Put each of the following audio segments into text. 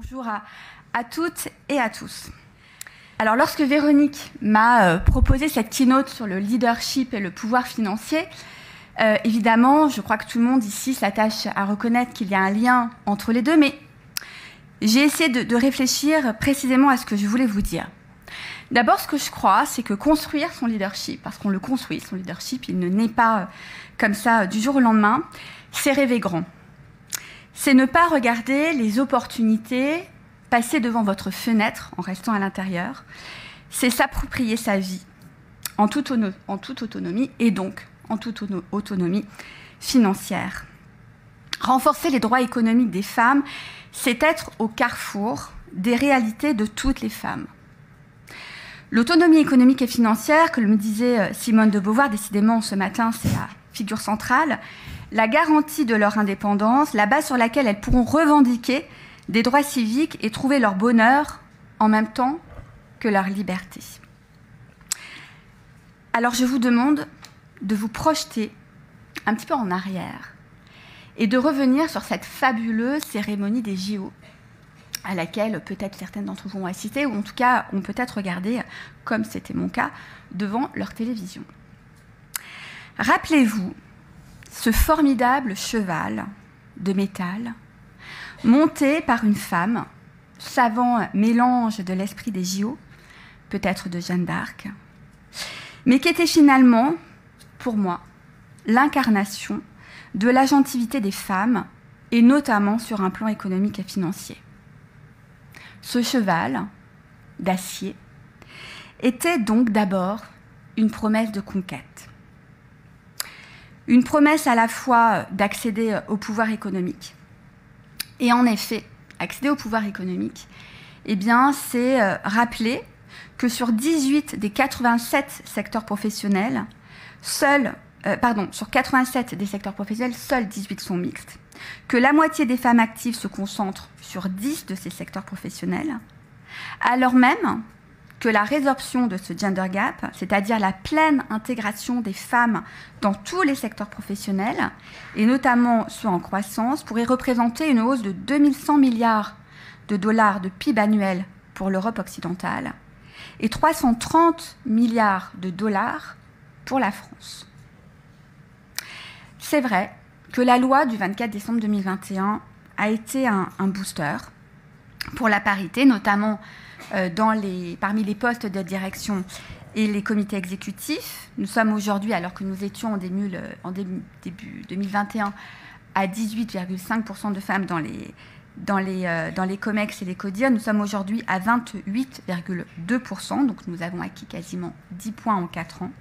Bonjour à toutes et à tous. Alors, lorsque Véronique m'a proposé cette keynote sur le leadership et le pouvoir financier, évidemment, je crois que tout le monde ici s'attache à reconnaître qu'il y a un lien entre les deux, mais j'ai essayé de réfléchir précisément à ce que je voulais vous dire. D'abord, ce que je crois, c'est que construire son leadership, parce qu'on le construit, son leadership, il ne naît pas comme ça du jour au lendemain, c'est rêver grand. C'est ne pas regarder les opportunités passer devant votre fenêtre en restant à l'intérieur. C'est s'approprier sa vie en toute autonomie et donc en toute autonomie financière. Renforcer les droits économiques des femmes, c'est être au carrefour des réalités de toutes les femmes. L'autonomie économique et financière, comme me disait Simone de Beauvoir, décidément ce matin c'est la figure centrale, la garantie de leur indépendance, la base sur laquelle elles pourront revendiquer des droits civiques et trouver leur bonheur en même temps que leur liberté. Alors je vous demande de vous projeter un petit peu en arrière et de revenir sur cette fabuleuse cérémonie des JO à laquelle peut-être certaines d'entre vous ont assisté ou en tout cas ont peut-être regardé, comme c'était mon cas, devant leur télévision. Rappelez-vous ce formidable cheval de métal monté par une femme, savant mélange de l'esprit des JO, peut-être de Jeanne d'Arc, mais qui était finalement, pour moi, l'incarnation de l'agentivité des femmes, et notamment sur un plan économique et financier. Ce cheval d'acier était donc d'abord une promesse de conquête. Une promesse à la fois d'accéder au pouvoir économique. Et en effet, accéder au pouvoir économique, eh bien, c'est rappeler que sur 18 des 87 secteurs professionnels, sur 87 des secteurs professionnels, seuls 18 sont mixtes, que la moitié des femmes actives se concentrent sur 10 de ces secteurs professionnels, alors même que la résorption de ce gender gap, c'est-à-dire la pleine intégration des femmes dans tous les secteurs professionnels, et notamment ceux en croissance, pourrait représenter une hausse de 2100 milliards de dollars de PIB annuel pour l'Europe occidentale et 330 milliards de dollars pour la France. C'est vrai que la loi du 24 décembre 2021 a été un booster pour la parité, notamment parmi les postes de direction et les comités exécutifs. Nous sommes aujourd'hui, alors que nous étions en début 2021, à 18,5% de femmes dans les COMEX et les CODIR. Nous sommes aujourd'hui à 28,2%, donc nous avons acquis quasiment 10 points en 4 ans.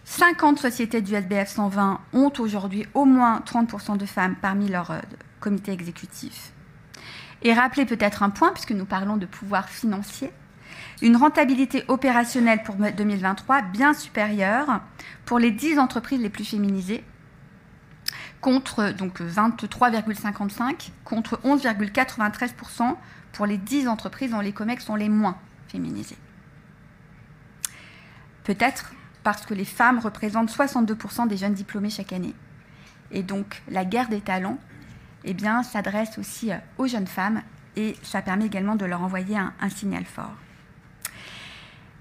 50 sociétés du SBF 120 ont aujourd'hui au moins 30% de femmes parmi leurs comités exécutifs. Et rappelez peut-être un point, puisque nous parlons de pouvoir financier, une rentabilité opérationnelle pour 2023 bien supérieure pour les 10 entreprises les plus féminisées, contre donc 23,55 contre 11,93% pour les 10 entreprises dont les COMEX sont les moins féminisées. Peut-être parce que les femmes représentent 62% des jeunes diplômés chaque année. Et donc la guerre des talents s'adresse aussi aux jeunes femmes et ça permet également de leur envoyer un signal fort.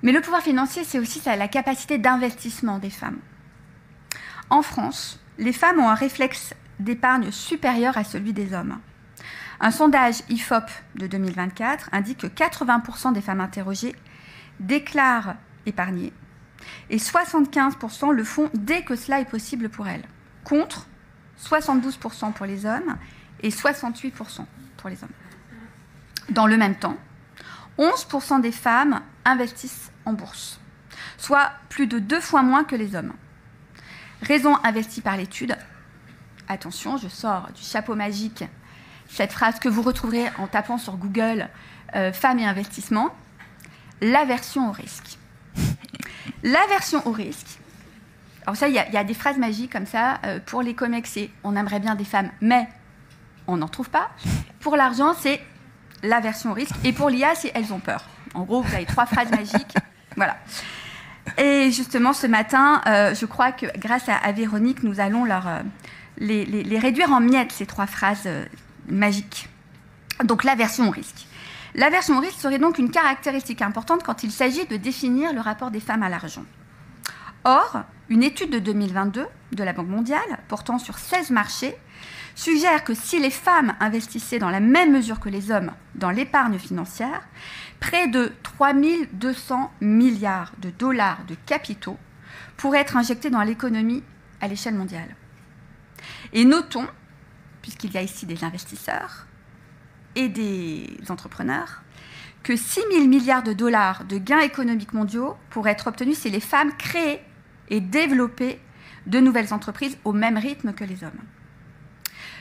Mais le pouvoir financier, c'est aussi la capacité d'investissement des femmes. En France, les femmes ont un réflexe d'épargne supérieur à celui des hommes. Un sondage IFOP de 2024 indique que 80% des femmes interrogées déclarent épargner et 75% le font dès que cela est possible pour elles, contre 72% pour les hommes et 68% pour les hommes. Dans le même temps, 11% des femmes investissent en bourse, soit plus de 2 fois moins que les hommes. Raison investie par l'étude. Attention, je sors du chapeau magique cette phrase que vous retrouverez en tapant sur Google femmes et investissement. L'aversion au risque. L'aversion au risque. Alors ça, il y a des phrases magiques comme ça. Pour les COMEX, c'est « on aimerait bien des femmes, mais on n'en trouve pas ». Pour l'argent, c'est l'aversion au risque. Et pour l'IA, c'est « elles ont peur ». En gros, vous avez 3 phrases magiques. Voilà. Et justement, ce matin, je crois que grâce à Véronique, nous allons les réduire en miettes, ces 3 phrases magiques. Donc l'aversion au risque. L'aversion au risque serait donc une caractéristique importante quand il s'agit de définir le rapport des femmes à l'argent. Or, une étude de 2022 de la Banque mondiale, portant sur 16 marchés, suggère que si les femmes investissaient dans la même mesure que les hommes dans l'épargne financière, près de 3 200 milliards de dollars de capitaux pourraient être injectés dans l'économie à l'échelle mondiale. Et notons, puisqu'il y a ici des investisseurs et des entrepreneurs, que 6 000 milliards de dollars de gains économiques mondiaux pourraient être obtenus si les femmes créaient et développaient de nouvelles entreprises au même rythme que les hommes.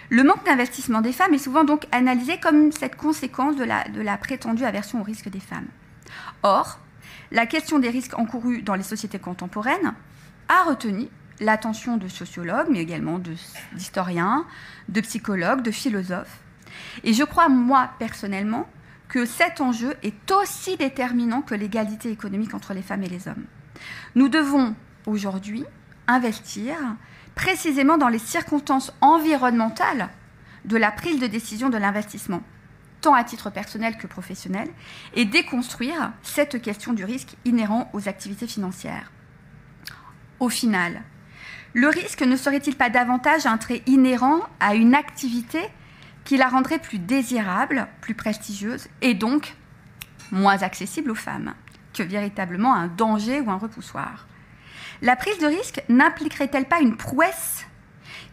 Le manque d'investissement des femmes est souvent donc analysé comme cette conséquence de la prétendue aversion au risque des femmes. Or, la question des risques encourus dans les sociétés contemporaines a retenu l'attention de sociologues, mais également d'historiens, de psychologues, de philosophes. Et je crois, moi, personnellement, que cet enjeu est aussi déterminant que l'égalité économique entre les femmes et les hommes. Nous devons, aujourd'hui, investir précisément dans les circonstances environnementales de la prise de décision de l'investissement, tant à titre personnel que professionnel, et déconstruire cette question du risque inhérent aux activités financières. Au final, le risque ne serait-il pas davantage un trait inhérent à une activité qui la rendrait plus désirable, plus prestigieuse, et donc moins accessible aux femmes, que véritablement un danger ou un repoussoir? La prise de risque n'impliquerait-elle pas une prouesse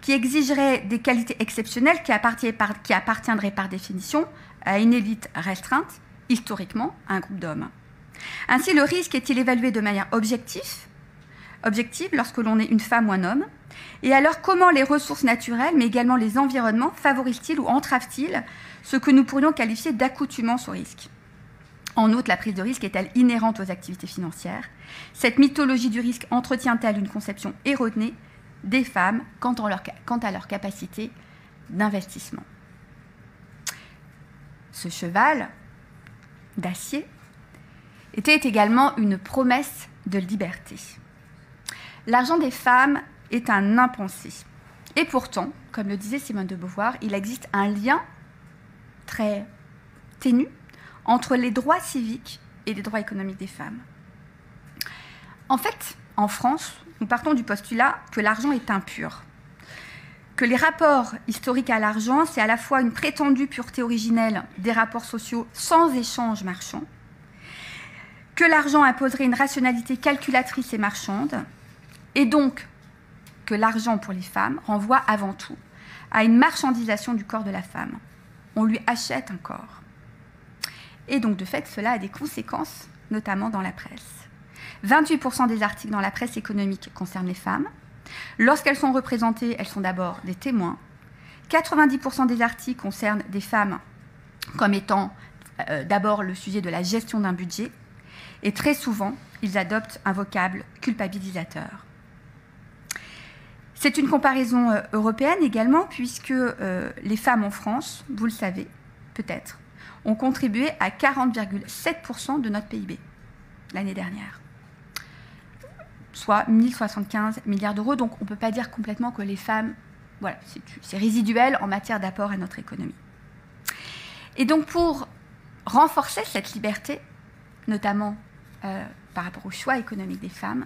qui exigerait des qualités exceptionnelles qui appartiendraient par définition à une élite restreinte, historiquement à un groupe d'hommes? Ainsi, le risque est-il évalué de manière objective lorsque l'on est une femme ou un homme? Et alors, comment les ressources naturelles, mais également les environnements, favorisent-ils ou entravent-ils ce que nous pourrions qualifier d'accoutumance au risque? En outre, la prise de risque est-elle inhérente aux activités financières? Cette mythologie du risque entretient-elle une conception erronée des femmes quant à leur capacité d'investissement? Ce cheval d'acier était également une promesse de liberté. L'argent des femmes est un impensé. Et pourtant, comme le disait Simone de Beauvoir, il existe un lien très ténu entre les droits civiques et les droits économiques des femmes. En fait, en France, nous partons du postulat que l'argent est impur, que les rapports historiques à l'argent, c'est à la fois une prétendue pureté originelle des rapports sociaux sans échange marchand, que l'argent imposerait une rationalité calculatrice et marchande, et donc que l'argent pour les femmes renvoie avant tout à une marchandisation du corps de la femme. On lui achète un corps. Et donc, de fait, cela a des conséquences, notamment dans la presse. 28% des articles dans la presse économique concernent les femmes. Lorsqu'elles sont représentées, elles sont d'abord des témoins. 90% des articles concernent des femmes comme étant d'abord le sujet de la gestion d'un budget. Et très souvent, ils adoptent un vocable culpabilisateur. C'est une comparaison européenne également, puisque les femmes en France, vous le savez peut-être, ont contribué à 40,7% de notre PIB l'année dernière, soit 1 075 milliards d'euros. Donc on ne peut pas dire complètement que les femmes, voilà, c'est résiduel en matière d'apport à notre économie. Et donc pour renforcer cette liberté, notamment par rapport au choix économique des femmes,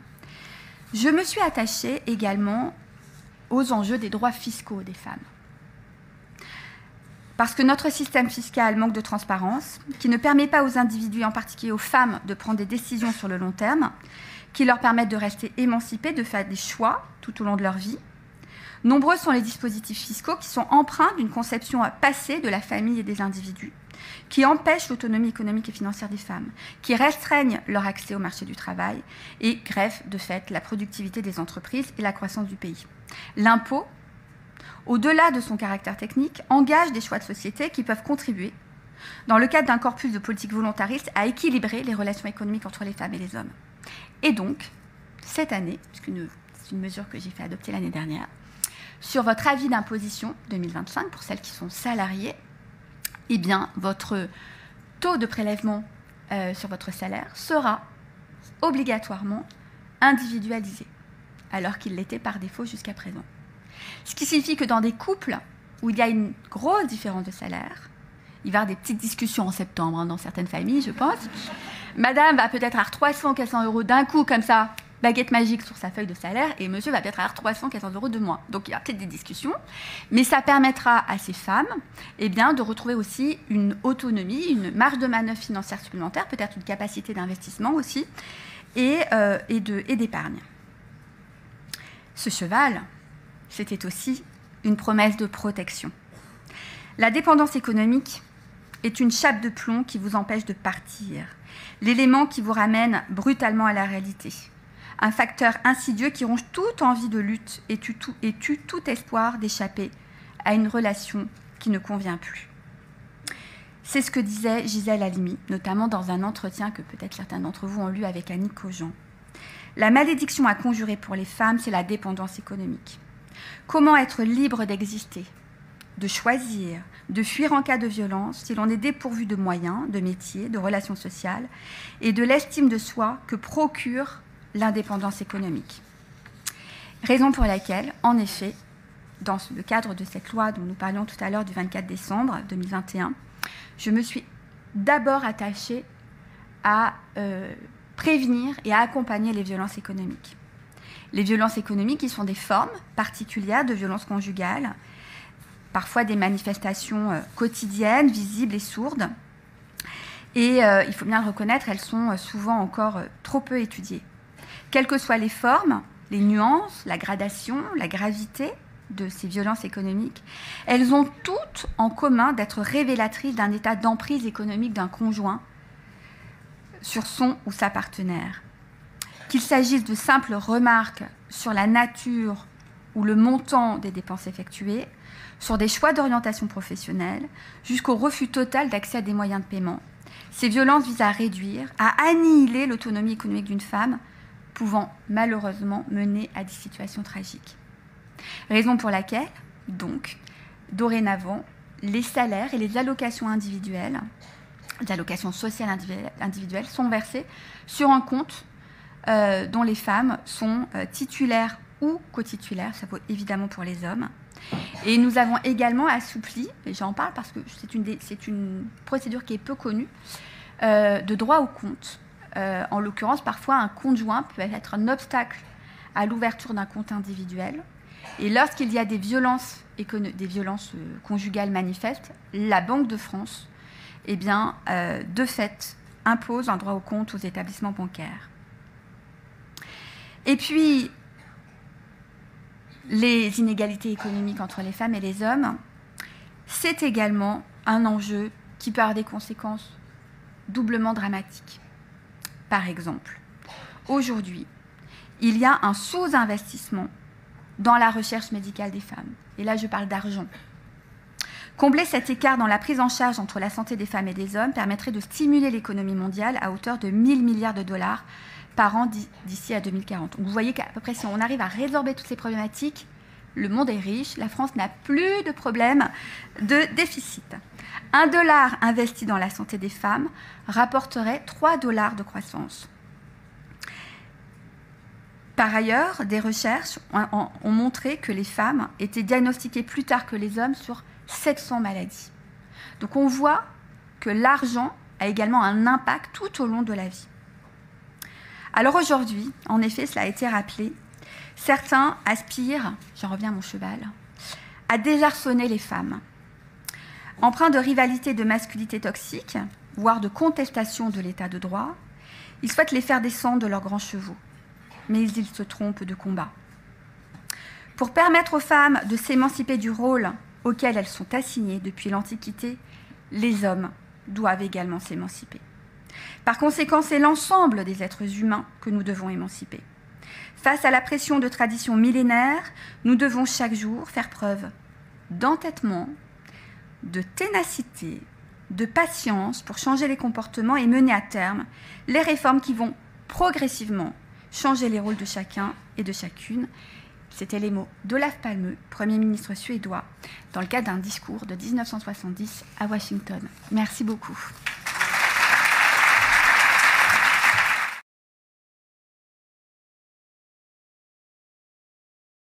je me suis attachée également aux enjeux des droits fiscaux des femmes. Parce que notre système fiscal manque de transparence, qui ne permet pas aux individus, en particulier aux femmes, de prendre des décisions sur le long terme, qui leur permettent de rester émancipées, de faire des choix tout au long de leur vie. Nombreux sont les dispositifs fiscaux qui sont empreints d'une conception passée de la famille et des individus, qui empêchent l'autonomie économique et financière des femmes, qui restreignent leur accès au marché du travail et greffent de fait la productivité des entreprises et la croissance du pays. L'impôt, au-delà de son caractère technique, engage des choix de société qui peuvent contribuer, dans le cadre d'un corpus de politique volontariste, à équilibrer les relations économiques entre les femmes et les hommes. Et donc, cette année, c'est une mesure que j'ai fait adopter l'année dernière, sur votre avis d'imposition 2025, pour celles qui sont salariées, eh bien, votre taux de prélèvement sur votre salaire sera obligatoirement individualisé, alors qu'il l'était par défaut jusqu'à présent. Ce qui signifie que dans des couples où il y a une grosse différence de salaire, Il va y avoir des petites discussions en septembre, hein, dans certaines familles, je pense. Madame va peut-être avoir 300, 400 euros d'un coup, comme ça, baguette magique sur sa feuille de salaire, et monsieur va peut-être avoir 300, 400 euros de moins. Donc il y a peut-être des discussions, mais ça permettra à ces femmes de retrouver aussi une autonomie, une marge de manœuvre financière supplémentaire, peut-être une capacité d'investissement aussi, et d'épargne. Ce cheval, c'était aussi une promesse de protection. La dépendance économique est une chape de plomb qui vous empêche de partir, l'élément qui vous ramène brutalement à la réalité, un facteur insidieux qui ronge toute envie de lutte et tue tout espoir d'échapper à une relation qui ne convient plus. C'est ce que disait Gisèle Halimi, notamment dans un entretien que peut-être certains d'entre vous ont lu avec Annick Cogent. La malédiction à conjurer pour les femmes, c'est la dépendance économique. Comment être libre d'exister, de choisir, de fuir en cas de violence si l'on est dépourvu de moyens, de métiers, de relations sociales et de l'estime de soi que procure l'indépendance économique. Raison pour laquelle, en effet, dans le cadre de cette loi dont nous parlions tout à l'heure du 24 décembre 2021, je me suis d'abord attachée à prévenir et à accompagner les violences économiques. Les violences économiques, qui sont des formes particulières de violences conjugales, parfois des manifestations quotidiennes, visibles et sourdes. Et il faut bien le reconnaître, elles sont souvent encore trop peu étudiées. Quelles que soient les formes, les nuances, la gradation, la gravité de ces violences économiques, elles ont toutes en commun d'être révélatrices d'un état d'emprise économique d'un conjoint sur son ou sa partenaire. Qu'il s'agisse de simples remarques sur la nature ou le montant des dépenses effectuées, sur des choix d'orientation professionnelle, jusqu'au refus total d'accès à des moyens de paiement. Ces violences visent à réduire, à annihiler l'autonomie économique d'une femme, pouvant malheureusement mener à des situations tragiques. Raison pour laquelle, donc, dorénavant, les salaires et les allocations individuelles, les allocations sociales individuelles, sont versées sur un compte dont les femmes sont titulaires ou co-titulaires, ça vaut évidemment pour les hommes. Et nous avons également assoupli, et j'en parle parce que c'est une procédure qui est peu connue, de droit au compte. En l'occurrence, parfois, un compte joint peut être un obstacle à l'ouverture d'un compte individuel. Et lorsqu'il y a des violences conjugales manifestes, la Banque de France, de fait, impose un droit au compte aux établissements bancaires. Et puis, les inégalités économiques entre les femmes et les hommes, c'est également un enjeu qui peut avoir des conséquences doublement dramatiques. Par exemple, aujourd'hui, il y a un sous-investissement dans la recherche médicale des femmes. Et là, je parle d'argent. Combler cet écart dans la prise en charge entre la santé des femmes et des hommes permettrait de stimuler l'économie mondiale à hauteur de 1 000 milliards de dollars par an d'ici à 2040. Donc vous voyez qu'à peu près, si on arrive à résorber toutes ces problématiques, le monde est riche, la France n'a plus de problème de déficit. 1 dollar investi dans la santé des femmes rapporterait 3 dollars de croissance. Par ailleurs, des recherches ont montré que les femmes étaient diagnostiquées plus tard que les hommes sur 700 maladies. Donc on voit que l'argent a également un impact tout au long de la vie. Alors aujourd'hui, en effet, cela a été rappelé, certains aspirent, j'en reviens à mon cheval, à désarçonner les femmes. Empreints de rivalité, de masculinité toxique, voire de contestation de l'état de droit, ils souhaitent les faire descendre de leurs grands chevaux. Mais ils se trompent de combat. Pour permettre aux femmes de s'émanciper du rôle auquel elles sont assignées depuis l'Antiquité, les hommes doivent également s'émanciper. Par conséquent, c'est l'ensemble des êtres humains que nous devons émanciper. Face à la pression de traditions millénaires, nous devons chaque jour faire preuve d'entêtement, de ténacité, de patience pour changer les comportements et mener à terme les réformes qui vont progressivement changer les rôles de chacun et de chacune. C'était les mots d'Olof Palme, Premier ministre suédois, dans le cadre d'un discours de 1970 à Washington. Merci beaucoup.